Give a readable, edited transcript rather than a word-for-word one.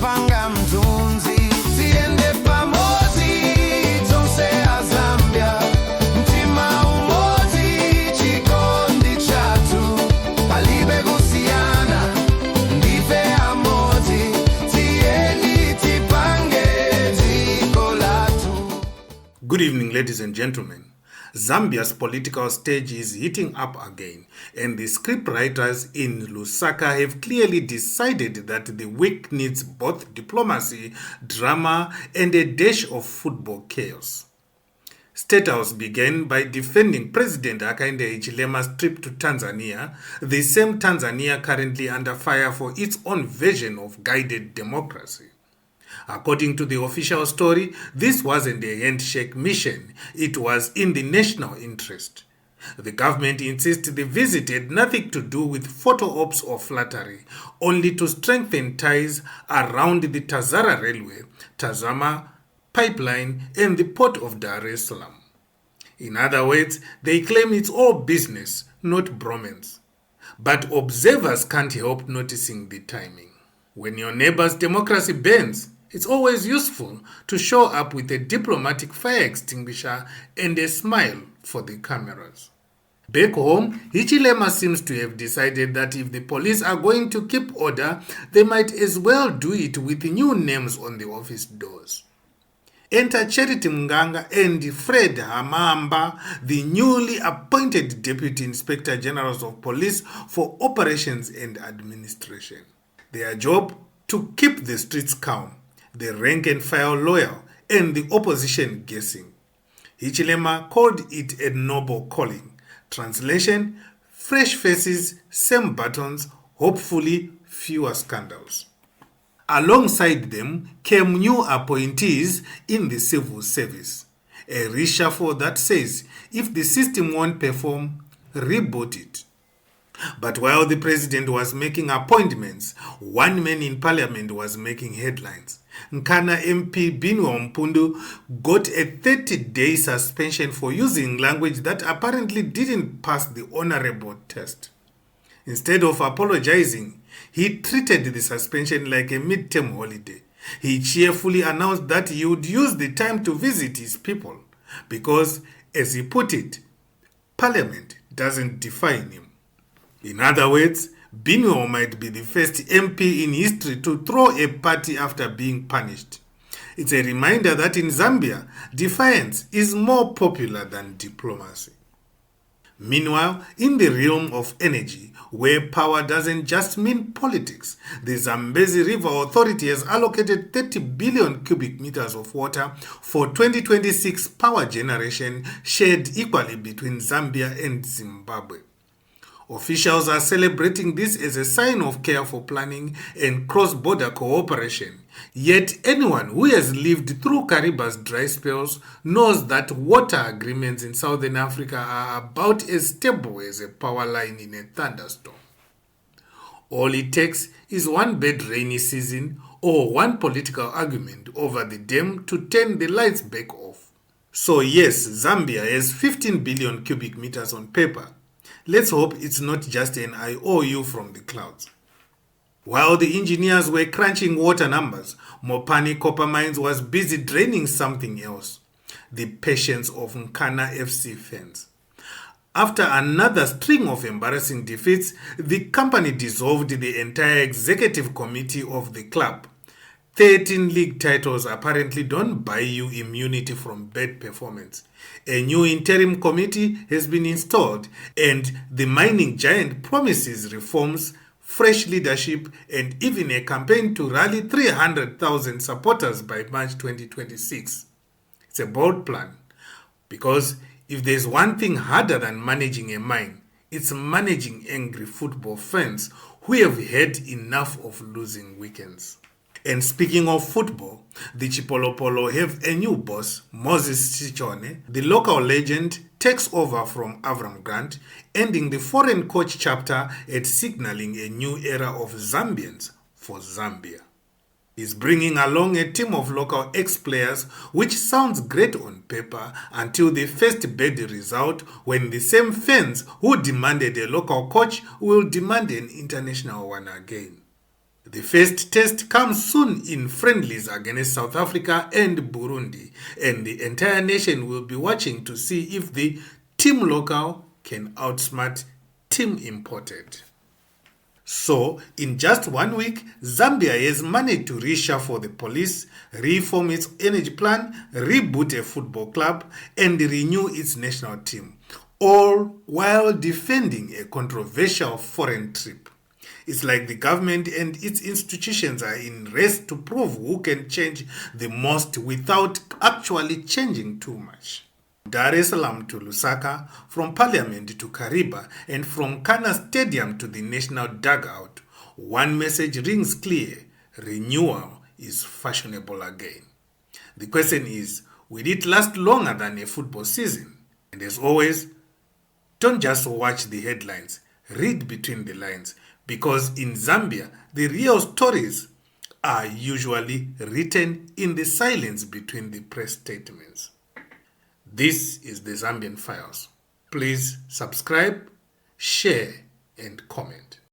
panga mtunzi tiende pamozi tonse a Zambia mtima umozi chikondi chatu palibe kusiana ndife amozi tieni tipange ziko latu. Good evening, ladies and gentlemen. Zambia's political stage is heating up again, and the scriptwriters in Lusaka have clearly decided that the week needs both diplomacy, drama, and a dash of football chaos. State House began by defending President Hakainde Hichilema's trip to Tanzania, the same Tanzania currently under fire for its own version of guided democracy. According to the official story, this wasn't a handshake mission. It was in the national interest. The government insists the visit had nothing to do with photo ops or flattery, only to strengthen ties around the Tazara Railway, Tazama Pipeline, and the port of Dar es Salaam. In other words, they claim it's all business, not bromance. But observers can't help noticing the timing. When your neighbor's democracy bends, it's always useful to show up with a diplomatic fire extinguisher and a smile for the cameras. Back home, Hichilema seems to have decided that if the police are going to keep order, they might as well do it with new names on the office doors. Enter Charity Mganga and Fred Hamamba, the newly appointed Deputy Inspector Generals of Police for Operations and Administration. Their job? To keep the streets calm, the rank and file loyal, and the opposition guessing. Hichilema called it a noble calling. Translation: fresh faces, same buttons, hopefully fewer scandals. Alongside them came new appointees in the civil service. A reshuffle that says, if the system won't perform, reboot it. But while the president was making appointments, one man in parliament was making headlines. Nkana MP Binwell Mpundu got a 30-day suspension for using language that apparently didn't pass the honorable test. Instead of apologizing, he treated the suspension like a midterm holiday. He cheerfully announced that he would use the time to visit his people because, as he put it, Parliament doesn't define him. In other words, Binwell might be the first MP in history to throw a party after being punished. It's a reminder that in Zambia, defiance is more popular than diplomacy. Meanwhile, in the realm of energy, where power doesn't just mean politics, the Zambezi River Authority has allocated 30 billion cubic meters of water for 2026 power generation shared equally between Zambia and Zimbabwe. Officials are celebrating this as a sign of careful planning and cross-border cooperation. Yet anyone who has lived through Kariba's dry spells knows that water agreements in Southern Africa are about as stable as a power line in a thunderstorm. All it takes is one bad rainy season or one political argument over the dam to turn the lights back off. So yes, Zambia has 15 billion cubic meters on paper. Let's hope it's not just an IOU from the clouds. While the engineers were crunching water numbers, Mopani Copper Mines was busy draining something else: the patience of Nkana FC fans. After another string of embarrassing defeats, the company dissolved the entire executive committee of the club. 13 league titles apparently don't buy you immunity from bad performance. A new interim committee has been installed, and the mining giant promises reforms, fresh leadership, and even a campaign to rally 300,000 supporters by March 2026. It's a bold plan, because if there's one thing harder than managing a mine, it's managing angry football fans who have had enough of losing weekends. And speaking of football, the Chipolopolo have a new boss, Moses Sichone. The local legend takes over from Avram Grant, ending the foreign coach chapter and signaling a new era of Zambians for Zambia. He's bringing along a team of local ex-players, which sounds great on paper until the first bad result, when the same fans who demanded a local coach will demand an international one again. The first test comes soon in friendlies against South Africa and Burundi, and the entire nation will be watching to see if the team local can outsmart team imported. So, in just 1 week, Zambia has managed to reshuffle the police, reform its energy plan, reboot a football club, and renew its national team, all while defending a controversial foreign trip. It's like the government and its institutions are in race to prove who can change the most without actually changing too much. Dar es Salaam to Lusaka, from Parliament to Kariba, and from Nkana Stadium to the National Dugout, one message rings clear: renewal is fashionable again. The question is, will it last longer than a football season? And as always, don't just watch the headlines, read between the lines, because in Zambia, the real stories are usually written in the silence between the press statements. This is the Zambian Files. Please subscribe, share, and comment.